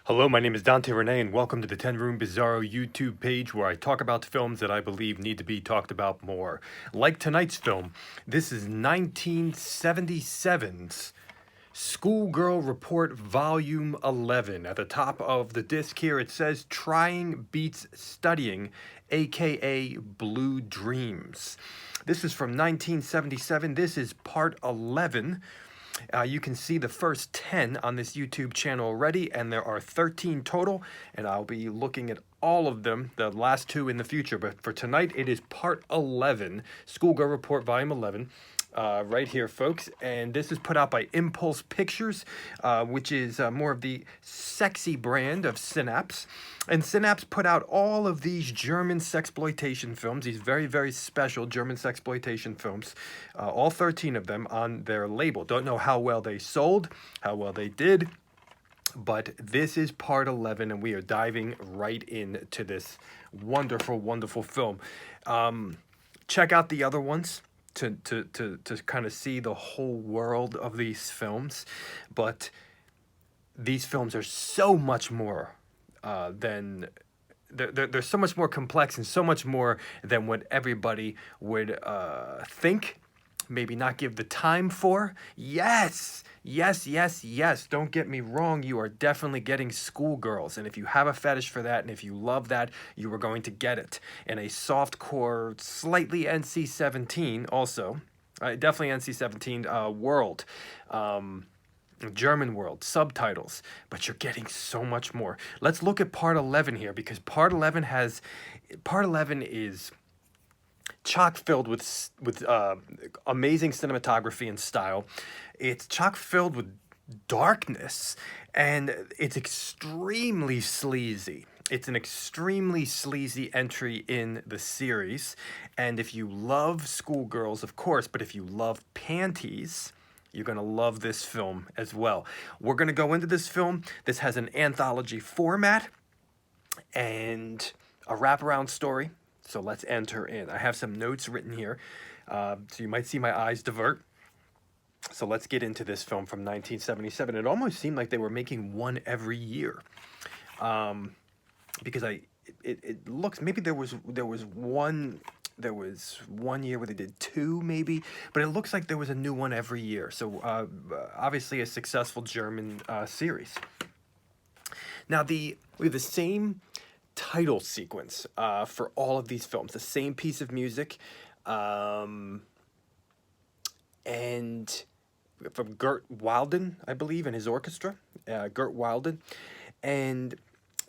Hello, my name is Dante Renee, and welcome to the 10 Room Bizarro YouTube page where I talk about films that I believe need to be talked about more. Like tonight's film, this is 1977's Schoolgirl Report Volume 11. At the top of the disc here, it says Trying Beats Studying, aka Blue Dreams. This is from 1977. This is part 11. You can see the first 10 on this YouTube channel already, and there are 13 total, and I'll be looking at all of them, the last two in the future. But for tonight, it is part 11, Schoolgirl Report Volume 11. Right here, folks, and this is put out by Impulse Pictures, which is more of the sexy brand of Synapse. And Synapse put out all of these German sexploitation films, these very, very special German sexploitation films, all 13 of them on their label. Don't know how well they sold, how well they did, but this is part 11, and we are diving right into this wonderful, wonderful film. Check out the other ones to kind of see the whole world of these films, but these films are so much more than they're so much more complex and so much more than what everybody would think, maybe not give the time for. Yes, don't get me wrong, you are definitely getting Schoolgirls, and if you have a fetish for that and if you love that, you are going to get it in a softcore, slightly NC-17 also, definitely NC-17 world, German world, subtitles, but you're getting so much more. Let's look at part 11 here, because part 11 is chock filled with amazing cinematography and style. It's chock filled with darkness, and it's extremely sleazy. It's an extremely sleazy entry in the series, and if you love schoolgirls, of course, but if you love panties, you're going to love this film as well. We're going to go into this film. This has an anthology format and a wraparound story. So let's enter in. I have some notes written here, so you might see my eyes divert. So let's get into this film from 1977. It almost seemed like they were making one every year, because it looks, maybe there was one year where they did two, maybe, but it looks like there was a new one every year. So obviously a successful German series. Now we have the same title sequence for all of these films, the same piece of music, and from Gert Wilden, I believe, and his orchestra, Gert Wilden, and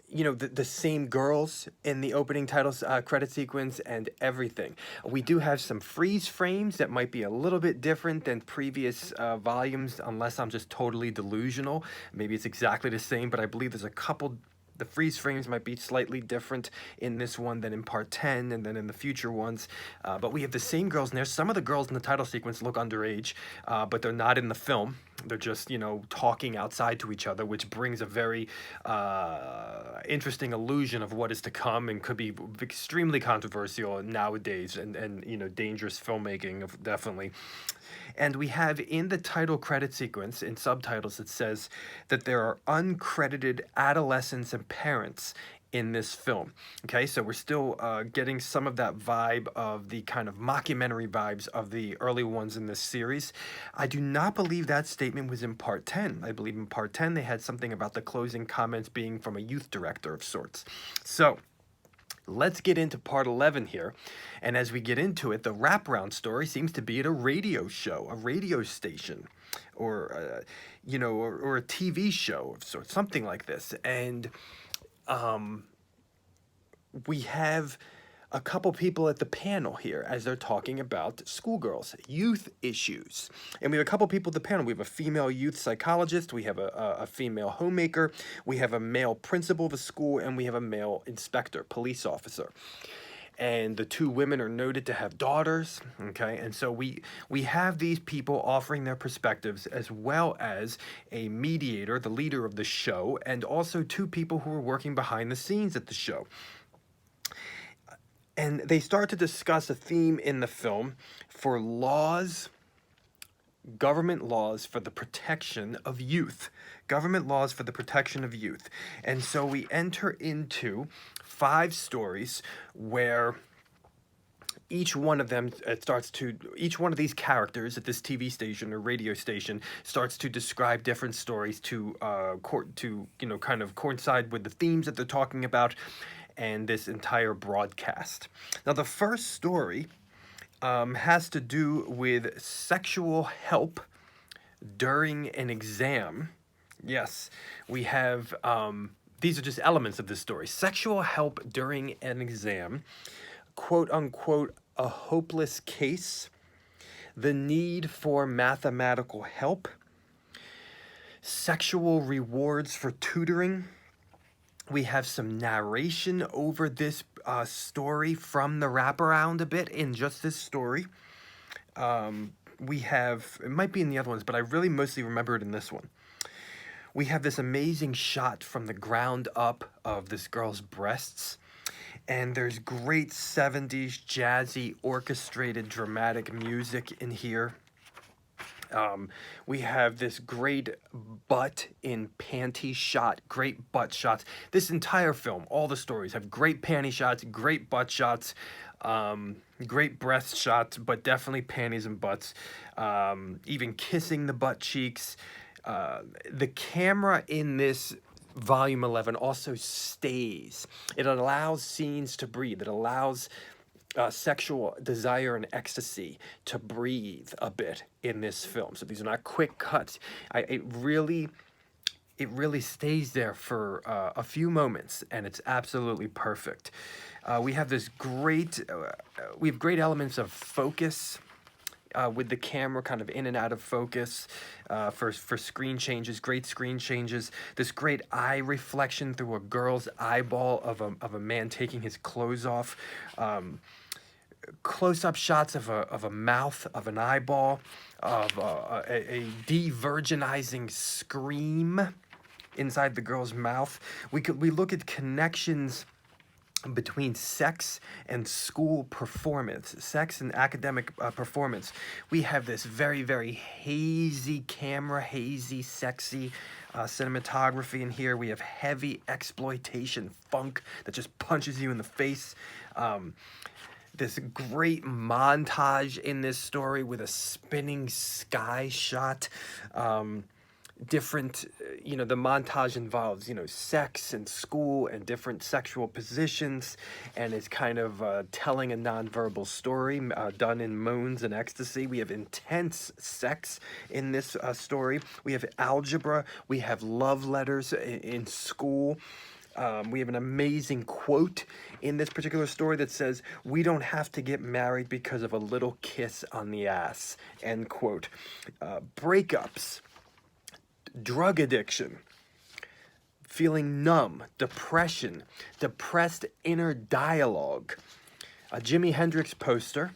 you know, the same girls in the opening titles credit sequence and everything. We do have some freeze frames that might be a little bit different than previous volumes, unless I'm just totally delusional. Maybe it's exactly the same, but I believe there's a couple. The freeze frames might be slightly different in this one than in part 10 and then in the future ones. But we have the same girls in there. Some of the girls in the title sequence look underage, but they're not in the film. They're just, you know, talking outside to each other, which brings a very interesting illusion of what is to come and could be extremely controversial nowadays and you know, dangerous filmmaking, definitely. And we have in the title credit sequence, in subtitles, it says that there are uncredited adolescents and parents in this film. Okay, so we're still getting some of that vibe of the kind of mockumentary vibes of the early ones in this series. I do not believe that statement was in part 10. I believe in part 10 they had something about the closing comments being from a youth director of sorts. So let's get into part 11 here, and as we get into it, the wraparound story seems to be at a radio show, a radio station, or you know, or a TV show of sorts, something like this, and we have a couple people at the panel here as they're talking about schoolgirls, youth issues. And we have a couple people at the panel. We have a female youth psychologist, we have a female homemaker, we have a male principal of a school, and we have a male inspector, police officer. And the two women are noted to have daughters, okay? And so we have these people offering their perspectives, as well as a mediator, the leader of the show, and also two people who are working behind the scenes at the show. And they start to discuss a theme in the film for laws Government laws for the protection of youth. Government laws for the protection of youth. And so we enter into 5 stories where each one of them each one of these characters at this TV station or radio station starts to describe different stories to kind of coincide with the themes that they're talking about and this entire broadcast. Now the first story has to do with sexual help during an exam. Yes, we have these are just elements of this story. Sexual help during an exam, quote unquote, a hopeless case, the need for mathematical help, sexual rewards for tutoring. We have some narration over this story from the wraparound a bit in just this story. We have, it might be in the other ones, but I really mostly remember it in this one. We have this amazing shot from the ground up of this girl's breasts. And there's great 70s jazzy orchestrated dramatic music in here. We have this great butt in panty shot, great butt shots. This entire film, all the stories have great panty shots, great butt shots, great breast shots, but definitely panties and butts. Even kissing the butt cheeks. The camera in this Volume 11 also stays. It allows scenes to breathe. It allows sexual desire and ecstasy to breathe a bit in this film. So these are not quick cuts. It really stays there for a few moments, and it's absolutely perfect. We have this great elements of focus. With the camera kind of in and out of focus for screen changes, great screen changes. This great eye reflection through a girl's eyeball of a man taking his clothes off. Close-up shots of a mouth, of an eyeball, of a de-virginizing scream inside the girl's mouth. We look at connections between sex and school performance, sex and academic performance. We have this very, very hazy camera, hazy, sexy cinematography in here. We have heavy exploitation funk that just punches you in the face. This great montage in this story with a spinning sky shot. Different, the montage involves, sex and school and different sexual positions, and it's kind of telling a nonverbal story done in moans and ecstasy. We have intense sex in this story. We have algebra. We have love letters in school. We have an amazing quote in this particular story that says, "We don't have to get married because of a little kiss on the ass," end quote. Breakups. Drug addiction, feeling numb, depression, depressed inner dialogue, a Jimi Hendrix poster,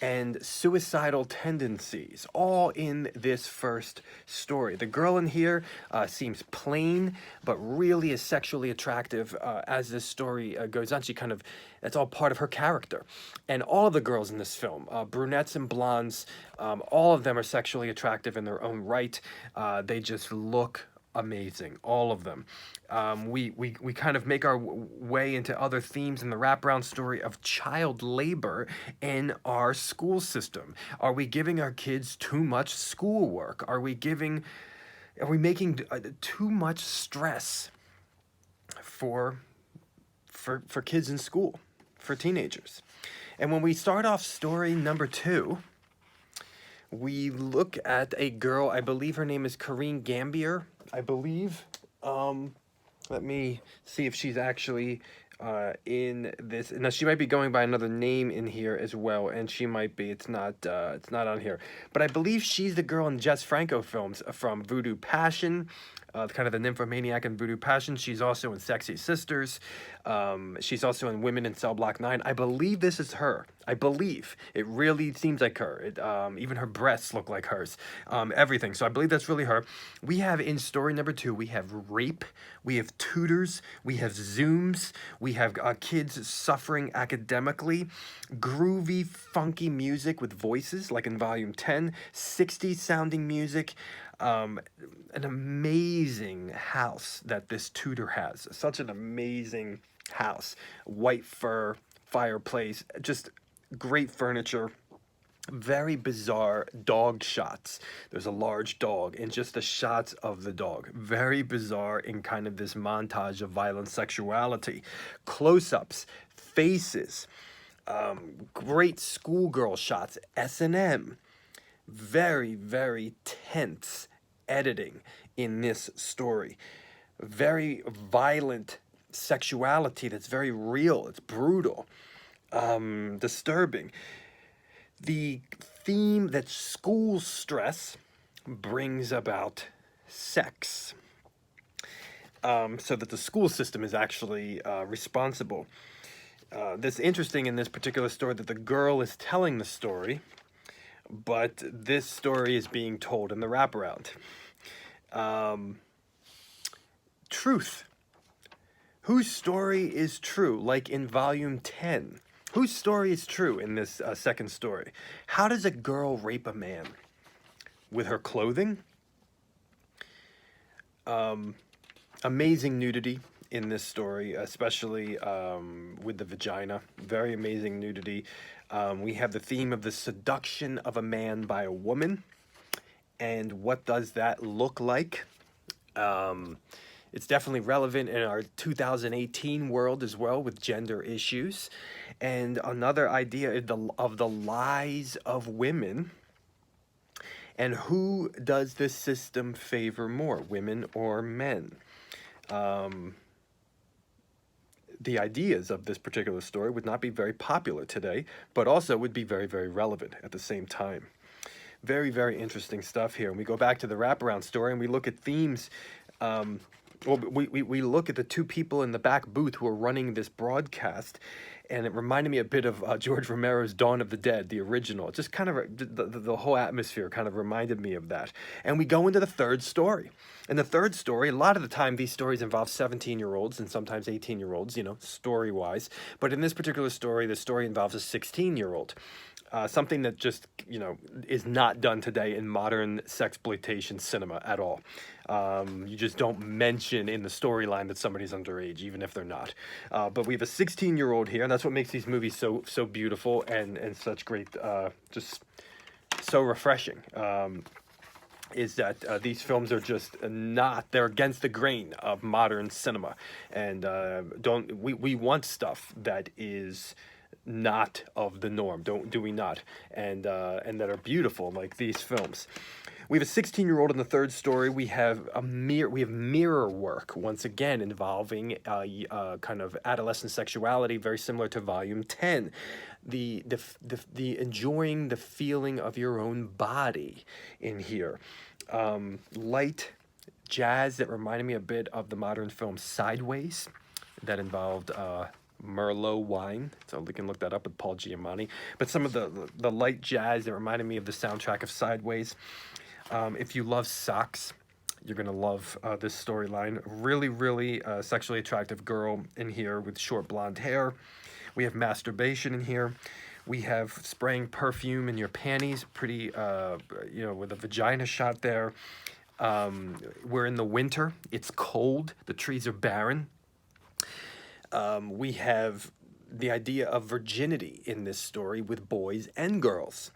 and suicidal tendencies, all in this first story. The girl in here seems plain, but really is sexually attractive as this story goes on. That's all part of her character. And all of the girls in this film, brunettes and blondes, all of them are sexually attractive in their own right. They just look amazing, all of them. We kind of make our way into other themes in the wraparound story of child labor in our school system. Are we giving our kids too much schoolwork? Are we making too much stress for kids in school, for teenagers? And when we start off story number 2, we look at a girl, I believe her name is Corrine Gambier, I believe. Let me see if she's actually in this. Now, she might be going by another name in here as well, and she might be. It's not on here. But I believe she's the girl in Jess Franco films from Voodoo Passion, kind of the nymphomaniac in Voodoo Passion. She's also in Sexy Sisters. She's also in Women in Cell Block 9. I believe this is her. I believe. It really seems like her. Even her breasts look like hers. Everything. So I believe that's really her. We have in story number 2, we have rape. We have tutors. We have Zooms. We have kids suffering academically. Groovy, funky music with voices, like in volume 10. 60s sounding music. An amazing house that this tutor has. Such an amazing house. White fur, fireplace, just great furniture. Very bizarre dog shots. There's a large dog and just the shots of the dog. Very bizarre in kind of this montage of violent sexuality. Close-ups, faces, great schoolgirl shots, S&M. Very, very tense editing in this story. Very violent sexuality that's very real. It's brutal, disturbing. The theme that school stress brings about sex, so that the school system is actually responsible. That's interesting in this particular story that the girl is telling the story, but this story is being told in the wraparound. Truth. Whose story is true? Like in volume 10. Whose story is true in this second story? How does a girl rape a man? With her clothing? Amazing nudity in this story, especially with the vagina. Very amazing nudity. We have the theme of the seduction of a man by a woman. And what does that look like? It's definitely relevant in our 2018 world as well, with gender issues. And another idea of the lies of women. And who does this system favor more, women or men? The ideas of this particular story would not be very popular today, but also would be very, very relevant at the same time. Very, very interesting stuff here. And we go back to the wraparound story and we look at themes. Well, we look at the two people in the back booth who are running this broadcast, and it reminded me a bit of George Romero's Dawn of the Dead, the original. It just kind of, the whole atmosphere kind of reminded me of that. And we go into the third story. In the third story, a lot of the time these stories involve 17-year-olds and sometimes 18-year-olds, you know, story-wise. But in this particular story, the story involves a 16-year-old. Something that just, you know, is not done today in modern sexploitation cinema at all. You just don't mention in the storyline that somebody's underage, even if they're not. But we have a 16-year-old here, and that's what makes these movies so beautiful and such great, just so refreshing. Is that these films are just not, they're against the grain of modern cinema. And we want stuff that is not of the norm, do we not? And that are beautiful, like these films. We have a 16-year-old in the third story. We have mirror work, once again involving kind of adolescent sexuality, very similar to volume 10. The enjoying the feeling of your own body in here. Light jazz that reminded me a bit of the modern film Sideways, that involved Merlot wine, so we can look that up with Paul Giamatti. But some of the light jazz that reminded me of the soundtrack of Sideways. If you love socks, you're gonna love this storyline. Really, really sexually attractive girl in here with short blonde hair. We have masturbation in here. We have spraying perfume in your panties, pretty, you know, with a vagina shot there. We're in the winter. It's cold. The trees are barren. We have the idea of virginity in this story with boys and girls.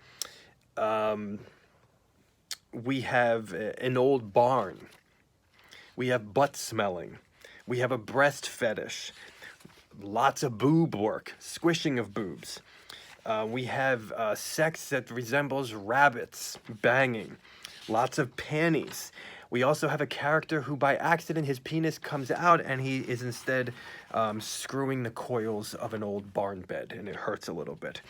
We have an old barn. We have butt smelling. We have a breast fetish. Lots of boob work, squishing of boobs. We have sex that resembles rabbits, banging. Lots of panties. We also have a character who by accident his penis comes out and he is instead screwing the coils of an old barn bed, and it hurts a little bit.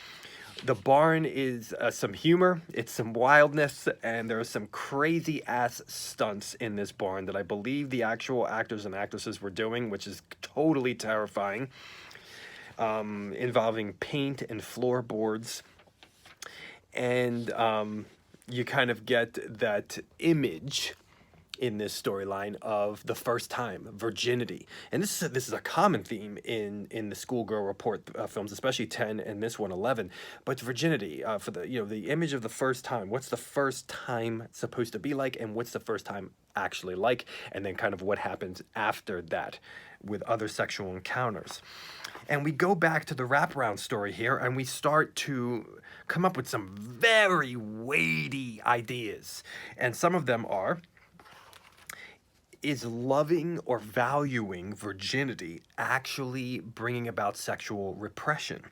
The barn is some humor, it's some wildness, and there are some crazy ass stunts in this barn that I believe the actual actors and actresses were doing, which is totally terrifying, involving paint and floorboards. And you kind of get that image in this storyline of the first time, virginity. And this is a common theme in the Schoolgirl Report films, especially 10 and this one, 11. But virginity, for the, the image of the first time. What's the first time supposed to be like, and what's the first time actually like, and then kind of what happens after that with other sexual encounters. And we go back to the wraparound story here, and we start to come up with some very weighty ideas. And some of them are, is loving or valuing virginity actually bringing about sexual repression?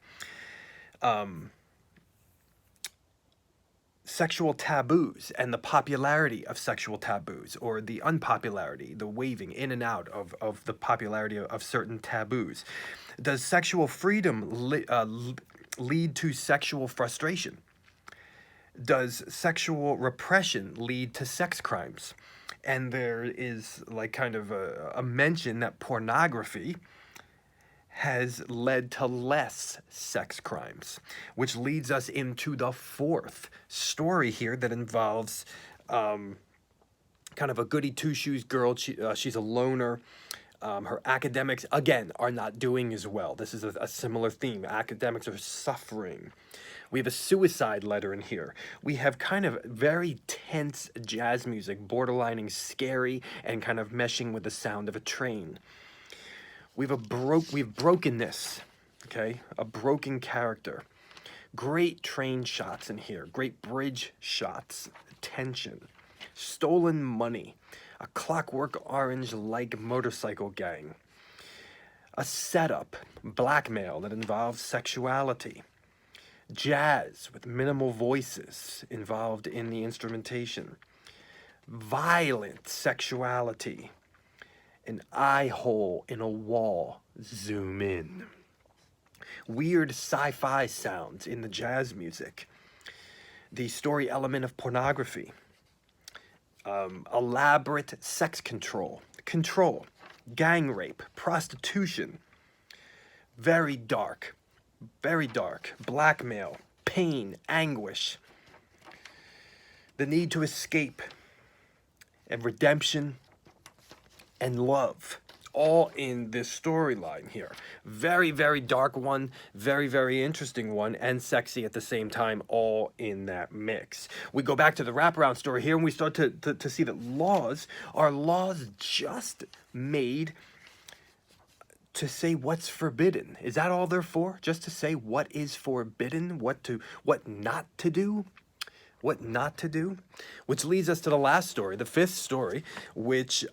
Sexual taboos and the popularity of sexual taboos, or the unpopularity, the waving in and out of the popularity of certain taboos. Does sexual freedom lead to sexual frustration? Does sexual repression lead to sex crimes? And there is like kind of a mention that pornography has led to less sex crimes, which leads us into the fourth story here that involves kind of a goody two-shoes girl. She's a loner. Her academics, again, are not doing as well. This is a similar theme. Academics are suffering. We have a suicide letter in here. We have kind of very tense jazz music, borderlining scary and kind of meshing with the sound of a train. We have brokenness, okay? A broken character. Great train shots in here. Great bridge shots. Tension. Stolen money. A Clockwork Orange-like motorcycle gang. A setup, blackmail that involves sexuality. Jazz with minimal voices involved in the instrumentation. Violent sexuality. An eye hole in a wall. Zoom in. Weird sci-fi sounds in the jazz music. The story element of pornography. Elaborate sex control. Gang rape. Prostitution. Very dark. Blackmail, pain, anguish, the need to escape, and redemption, and love, all in this storyline here. Very, very dark one, very, very interesting one, and sexy at the same time, all in that mix. We go back to the wraparound story here, and we start to see that laws are laws just made to say what's forbidden. Is that all they're for? Just to say what is forbidden, what not to do? What not to do? Which leads us to the last story, the fifth story, which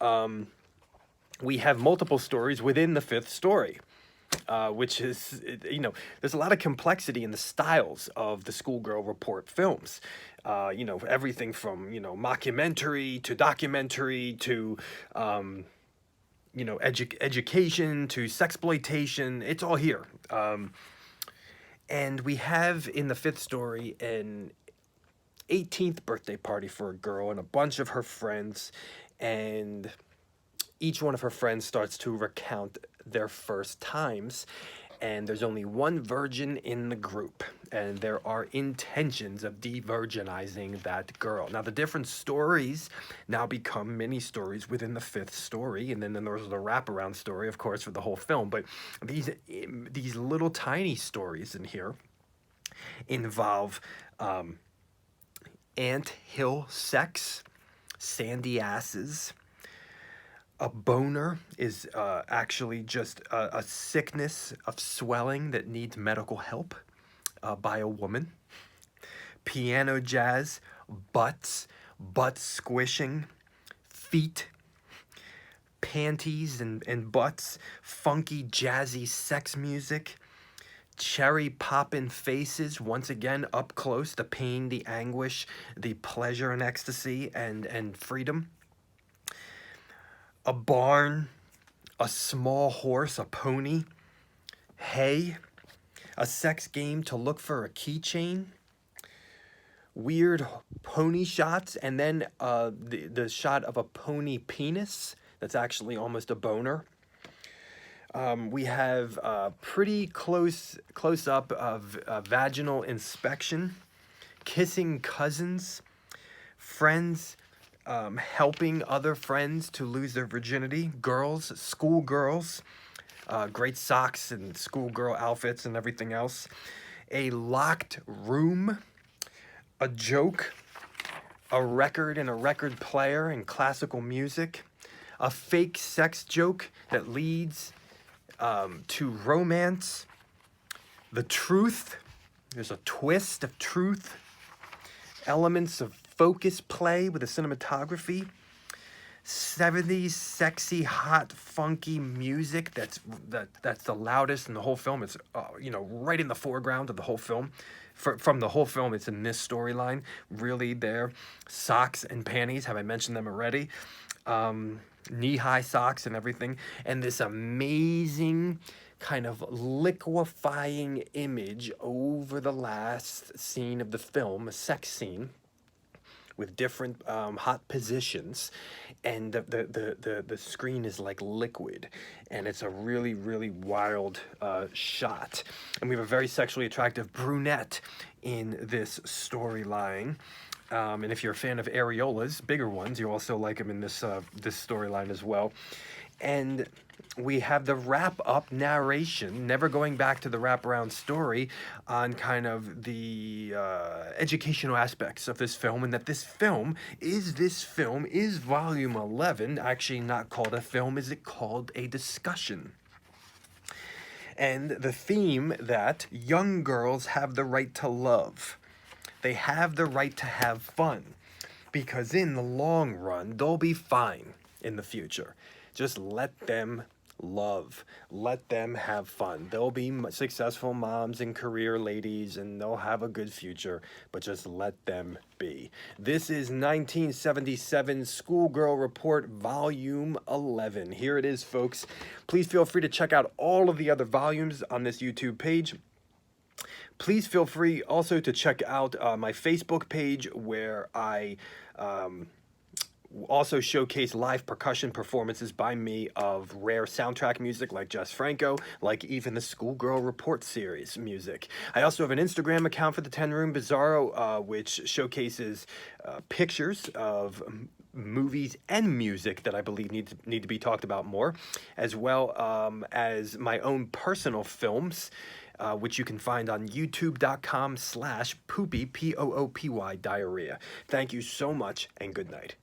we have multiple stories within the fifth story. Which is, there's a lot of complexity in the styles of the Schoolgirl Report films. Everything from, mockumentary to documentary to, education to sexploitation. It's all here. And we have in the fifth story an 18th birthday party for a girl and a bunch of her friends, and each one of her friends starts to recount their first times, and there's only one virgin in the group, and there are intentions of de-virginizing that girl. Now, the different stories now become mini stories within the fifth story, and then there's the wraparound story, of course, for the whole film. But these little tiny stories in here involve anthill sex, sandy asses. A boner is actually just a sickness of swelling that needs medical help by a woman. Piano jazz, butt squishing, feet, panties and butts, funky jazzy sex music, cherry poppin' faces, once again up close, the pain, the anguish, the pleasure and ecstasy and freedom. A barn, a small horse, a pony, hay, A sex game to look for a keychain. Weird pony shots, and then the shot of a pony penis that's actually almost a boner. We have pretty close up of vaginal inspection, kissing cousins, friends helping other friends to lose their virginity, girls, schoolgirls, great socks and schoolgirl outfits and everything else, a locked room, a joke, a record and a record player and classical music, a fake sex joke that leads to romance, the truth, there's a twist of truth, elements of focus play with the cinematography, 70s sexy, hot, funky music that's the loudest in the whole film. It's right in the foreground of the whole film. From the whole film, it's in this storyline, really there. Socks and panties, have I mentioned them already? Knee-high socks and everything. And this amazing kind of liquefying image over the last scene of the film, a sex scene, with different hot positions, and the screen is like liquid, and it's a really, really wild shot. And we have a very sexually attractive brunette in this storyline. And if you're a fan of areolas, bigger ones, you also like them in this storyline as well. And we have the wrap-up narration, never going back to the wraparound story, on kind of the educational aspects of this film, and that this film is volume 11, actually not called a film, is it called a discussion. And the theme that young girls have the right to love. They have the right to have fun, because in the long run, they'll be fine in the future. Just let them love. Let them have fun. They'll be successful moms and career ladies, and they'll have a good future, but just let them be. This is 1977 Schoolgirl Report, Volume 11. Here it is, folks. Please feel free to check out all of the other volumes on this YouTube page. Please feel free also to check out my Facebook page, where I also showcase live percussion performances by me of rare soundtrack music like Jess Franco, like even the Schoolgirl Report series music. I also have an Instagram account for the 10 Room Bizarro, which showcases pictures of movies and music that I believe need to be talked about more, as well as my own personal films, which you can find on youtube.com/poopy, Poopy diarrhea. Thank you so much, and good night.